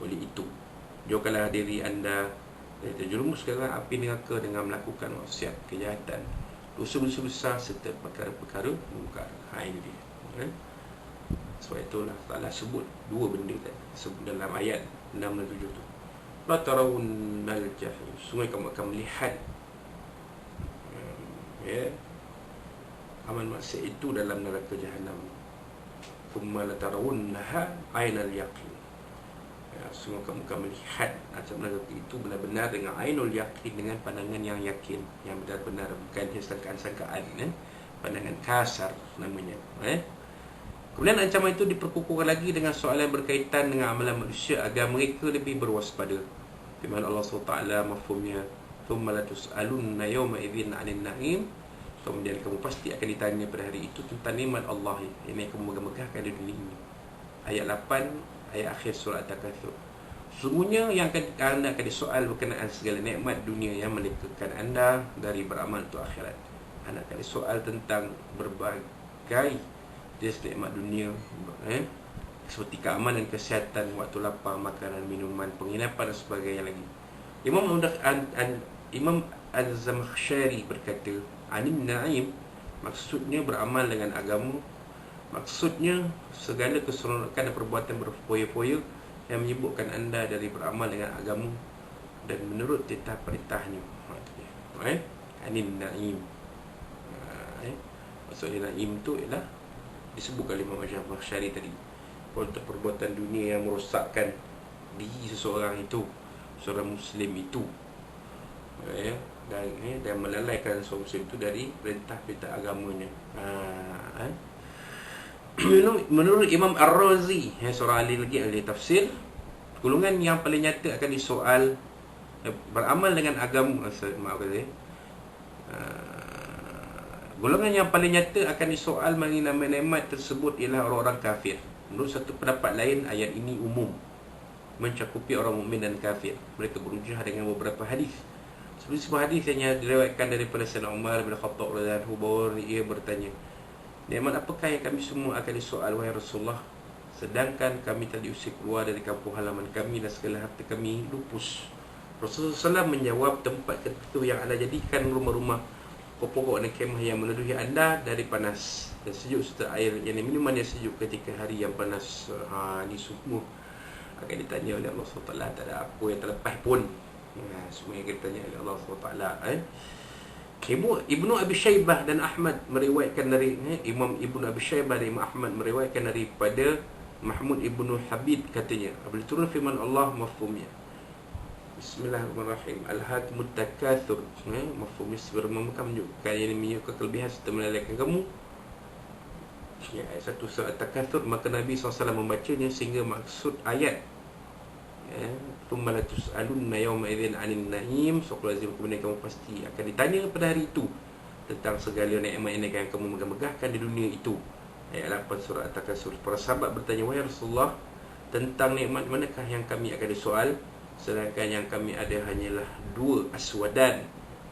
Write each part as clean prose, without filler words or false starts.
oleh itu. Jauhkanlah diri anda dari terjerumus ke dalam api neraka dengan melakukan maksiat, kejahatan, dosa-dosa besar serta perkara-perkara mungkar. Ini dia. Sebab itulah Allah sebut dua benda tadi sebut dalam ayat 6 dan 7 tu. La tarawunnal jahim, sungguh kamu akan melihat amal maksiat itu dalam neraka jahanam. Thumma la tarawunnaha ainal yaqin, sungguh kamu akan melihat azab neraka itu benar-benar dengan ainul yaqin, dengan pandangan yang yakin, yang benar-benar, bukan sangkaan-sangkaan, pandangan kasar namanya. Kemudian ancaman itu diperkukuhkan lagi dengan soalan berkaitan dengan amalan manusia agar mereka lebih berwaspada. Firman Allah SWT mafhumnya, thumma la tus'alunna yawma idzin 'anil na'im, kemudian kamu pasti akan ditanya pada hari itu tentang nikmat Allah ini yang kamu megah-megahkan di dunia ini. Ayat 8, ayat akhir surah At-Takatsur. Sesungguhnya yang anda akan disoal berkenaan segala nikmat dunia yang melekatkan anda dari beramal untuk akhirat. Anda akan disoal tentang berbagai jenis nikmat dunia, seperti keamanan, kesihatan, waktu lapang, makanan, minuman, penginapan dan sebagainya lagi. Imam Al-Zamakhsyari berkata, anin na'im, maksudnya beramal dengan agama, maksudnya segala keseronokan dan perbuatan berfoya-foya yang menyibukkan anda dari beramal dengan agama dan menurut titah perintahnya. Anin na'im, maksudnya na'im tu ialah disebut oleh Imam Al-Zamakhsyari tadi, perbuatan dunia yang merosakkan diri seseorang itu, seorang Muslim itu, dan melalaikan seorang Muslim itu dari perintah-perintah agamanya. Menurut Imam Ar-Razi, seorang ahli lagi, ahli tafsir, golongan yang paling nyata akan disoal beramal dengan agama, golongan yang paling nyata akan disoal mengenai nikmat tersebut ialah orang-orang kafir. Menurut satu pendapat lain, ayat ini umum, mencakupi orang mukmin dan kafir. Mereka berhujjah dengan beberapa hadis. Seperti sebuah hadis yang diriwayatkan daripada Sayyidina Umar bin Khattab radhiyallahu anhu, bahawa ia bertanya, nikmat apakah yang kami semua akan disoal wahai Rasulullah, sedangkan kami telah diusir keluar dari kampung halaman kami dan segala harta kami lupus. Rasulullah SAW menjawab, tempat itu yang anda jadikan rumah-rumah, pokok-pokok dan kemah yang meneduhi anda dari panas dan sejuk serta air yang minuman yang sejuk ketika hari yang panas. Ini semua akan ditanya oleh Allah SWT. Tak ada apa yang terlepas pun, semua yang kita tanya oleh Allah SWT. Ibnu Abi Syaibah dan Ahmad meriwayatkan dari Imam Ibnu Abi Syaibah dan Imam Ahmad meriwayatkan daripada Mahmud Ibnu Habib, katanya, apabila turun firman Allah, mafhumnya, Bismillahirrahmanirrahim, Al-Hakumut Takatsur, mafhumnya sebenarnya menunjukkan yang menyukai kelebihan serta melalaikan kamu. Ayat 1 surah At-Takatsur. Maka Nabi SAW membacanya sehingga maksud ayat, thumma la tus'alunna yawma idzin 'anil na'im, lazim, kemudian kamu pasti akan ditanya pada hari itu tentang segala nikmat yang kamu megah-megahkan di dunia itu. Ayat 8 surah At-Takatsur. Para sahabat bertanya, wahai Rasulullah, tentang nikmat manakah yang kami akan disoal, sedangkan yang kami ada hanyalah dua aswadan,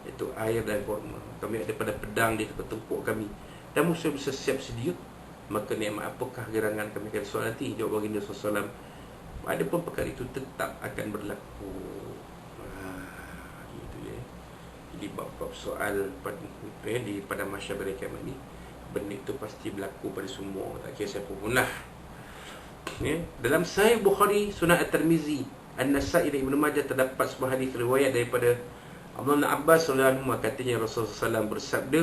iaitu air dan kurma. Kami ada pada pedang di tempat tempur kami, dan musuh bisa siap sedia. Maka nikmat apakah gerangan kami akan soal nanti? Jawab baginda SAW, ada pun perkara itu tetap akan berlaku. Gitu ya. Jadi bab-bab soal pada masyarakat kiamat ni, benda itu pasti berlaku pada semua, tak kira siapa pun lah. Dalam Sahih Bukhari, Sunan At-Tirmizi, An-Nasa'i dan Ibnu Majah terdapat sebuah hadis riwayat daripada Abdullah bin Abbas radhiyallahu anhu, katanya Rasulullah SAW bersabda,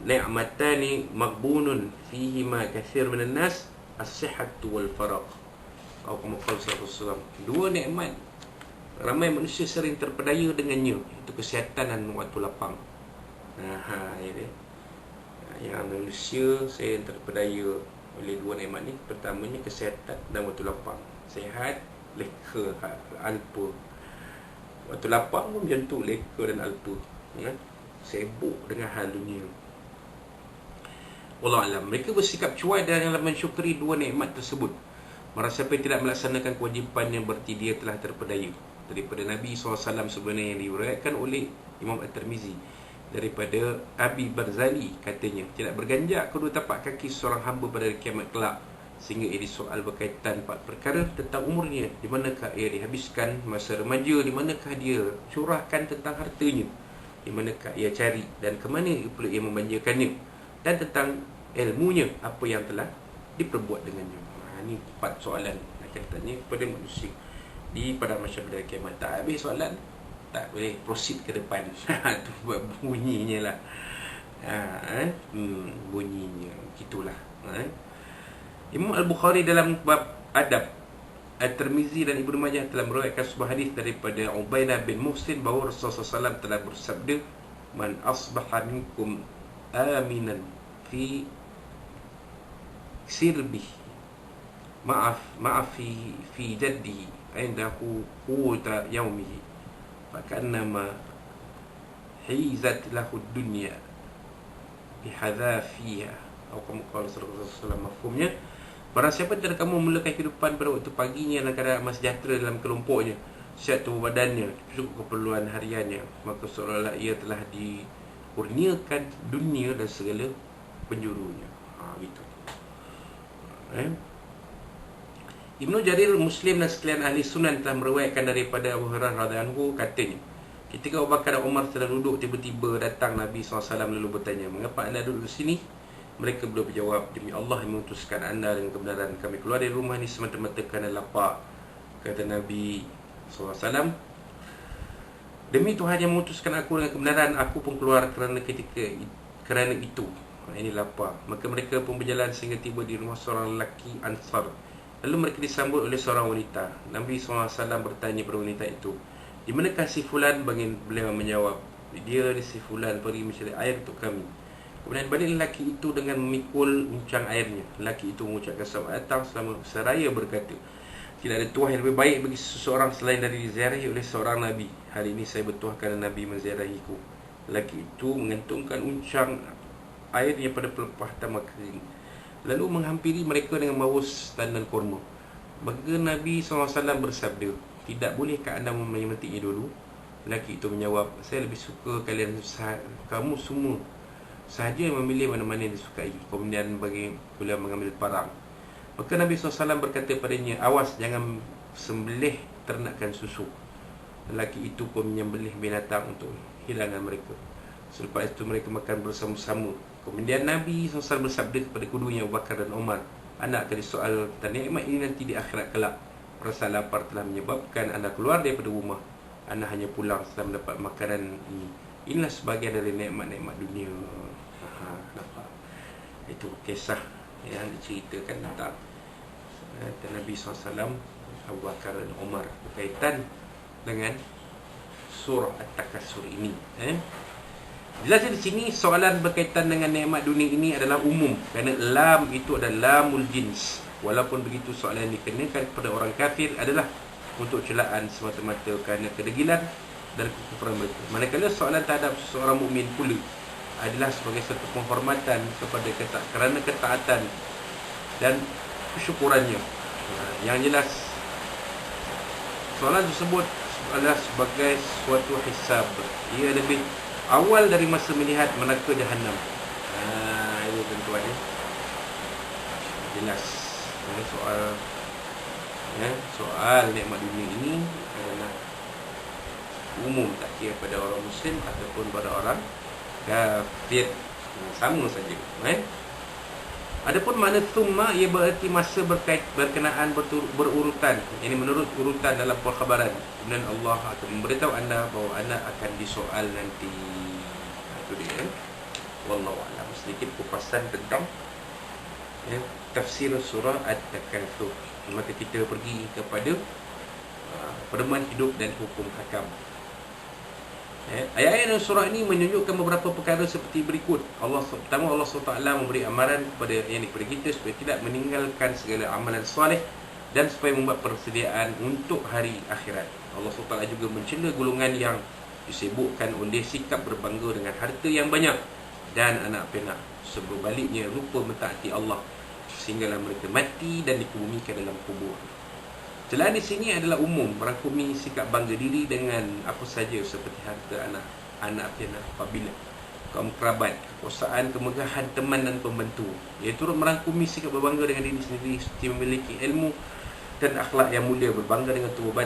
ni'matani maghbunun fihi ma katsir minan nas, as-sihhatu wal faragh. Atau Rasulullah, dua nikmat ramai manusia sering terpedaya dengannya, itu kesihatan dan waktu lapang. Yang manusia sering terpedaya oleh dua nikmat ni, pertamanya kesihatan dan waktu lapang. Sihat, leka, alpa. Waktu lapang pun macam tu, leka dan alpa, sibuk dengan hal dunia. Wallahu alam. Mereka bersikap cuai dalam mensyukuri dua nikmat tersebut. Merasa siapa yang tidak melaksanakan kewajipan yang berarti dia telah terpedaya. Daripada Nabi SAW sebenarnya yang diriwayatkan oleh Imam At-Tirmizi daripada Abi Barzali, katanya, tidak berganjak kedua tapak kaki seorang hamba pada hari kiamat kelak Sehingga ia disoal berkaitan 4 perkara tentang umurnya, di manakah ia dihabiskan masa remaja, di manakah dia curahkan tentang hartanya, di manakah ia cari dan ke mana pula ia membelanjakannya, dan tentang ilmunya, apa yang telah diperbuat dengannya. Ini 4 soalan akan ditanya kepada manusia di pada masyarakat kiamat. Tak habis soalan, tak boleh proceed ke depan. Itu buat bunyinya lah. Bunyinya gitulah. Imam Al-Bukhari dalam bab adab, At-Tirmizi dan Ibnu Majah telah meriwayatkan sebuah hadis daripada Ubaidah bin Muhsin bahawa Rasulullah SAW telah bersabda, "Man asbaha minkum aminan fi sirbi ma'af fi jaddihi indahu quta yaumihi fakannama hizat lahu dunya bihadhafiha." Atau kamu kalau Rasulullah mafhumnya, barang siapa antara kamu memulakan kehidupan pada waktu paginya dalam keadaan amat sejahtera dalam kelompoknya, sihat tubuh badannya, cukup keperluan hariannya, maka seolah-olah ia telah dikurniakan dunia dan segala penjurunya. Gitu. Ibnu Jarir Muslim dan sekalian ahli sunan telah meriwayatkan daripada Abu Hurairah radhiyallahu anhu, katanya, ketika Abu Bakar dan Umar sedang duduk, tiba-tiba datang Nabi SAW lalu bertanya, "Mengapa anda duduk di sini?" Mereka berdua berjawab, "Demi Allah yang mengutuskan anda dengan kebenaran, kami keluar dari rumah ini semata-mata kerana lapar." Kata Nabi SAW, "Demi Tuhan yang mengutuskan aku dengan kebenaran, aku pun keluar kerana itu." Ini lapar. Maka mereka pun berjalan sehingga tiba di rumah seorang lelaki Ansar. Lalu mereka disambut oleh seorang wanita. Nabi SAW bertanya kepada wanita itu, "Di manakah si fulan?" Beliau menjawab, "Dia ni si fulan pergi mencari air untuk kami." Kemudian balik lelaki itu dengan memikul uncang airnya. Lelaki itu mengucapkan selamat datang selama seraya berkata, "Tidak ada tuah yang lebih baik bagi seseorang selain dari diziarahi oleh seorang Nabi. Hari ini saya bertuah kerana Nabi menziarahiku." Lelaki itu mengantungkan uncang airnya pada pelepah tambak kering, lalu menghampiri mereka dengan membawa tandan kurma. Maka Nabi SAW bersabda, "Tidak bolehkah anda memetiknya dulu?" Lelaki itu menjawab, "Saya lebih suka kamu semua sahaja yang memilih mana-mana yang disukai." Kemudian beliau mengambil parang. Maka Nabi SAW berkata padanya, "Awas, jangan sembelih ternakan susu." Lelaki itu pun menyembelih binatang untuk hilangkan mereka. Selepas itu mereka makan bersama-sama. Kemudian Nabi SAW bersabda kepada keduanya, Abu Bakar dan Umar, "Anda akan disoal tentang nikmat ini nanti di akhirat kelak. Rasa lapar telah menyebabkan anda keluar daripada rumah. Anda hanya pulang setelah mendapat makanan ini. Inilah sebahagian dari nikmat-nikmat dunia." Nampak? Itu kisah yang diceritakan tentang Nabi SAW, Abu Bakar dan Umar berkaitan dengan surah At-Takatsur ini. Jelas di sini soalan berkaitan dengan nikmat dunia ini adalah umum, kerana lam itu adalah lamul jins. Walaupun begitu, soalan yang dikenakan kepada orang kafir adalah untuk celaan semata-mata kerana kedegilan dan kekufuran mereka. Manakala soalan terhadap seorang mukmin pula adalah sebagai satu penghormatan kepada kerana ketaatan dan kesyukurannya. Yang jelas, soalan tersebut adalah sebagai suatu hisab. Ia lebih awal dari masa melihat neraka Jahannam. Ini tuan-tuan jelas. Soal nikmat dunia ini adalah umum, tak kira pada orang Muslim ataupun pada orang kafir, sama saja. Adapun makna thumma, ia berarti masa berkenaan berurutan. Ini menurut urutan dalam perkhabaran. Kemudian Allah akan memberitahu anda bahawa anda akan disoal nanti. Itu dia. Wallahu a'lam. Sedikit kupasan tentang tafsir surah At-Takatsur. Maka kita pergi kepada pedoman hidup dan hukum hakam. Ayat-ayat dalam surah ini menunjukkan beberapa perkara seperti berikut. Pertama, Allah SWT memberi amaran kepada kita supaya tidak meninggalkan segala amalan soleh dan supaya membuat persediaan untuk hari akhirat. Allah SWT juga mencela golongan yang disibukkan oleh sikap berbangga dengan harta yang banyak dan anak pinak, sebaliknya lupa mentaati Allah, sehinggalah mereka mati dan dikebumikan dalam kubur. Celaan di sini adalah umum, merangkumi sikap bangga diri dengan apa saja seperti harta anak pinak apabila kaum kerabat, kekuasaan, kemegahan, teman dan pembantu. Ia turut merangkumi sikap berbangga dengan diri sendiri seperti memiliki ilmu dan akhlak yang mulia, berbangga dengan tubuh badan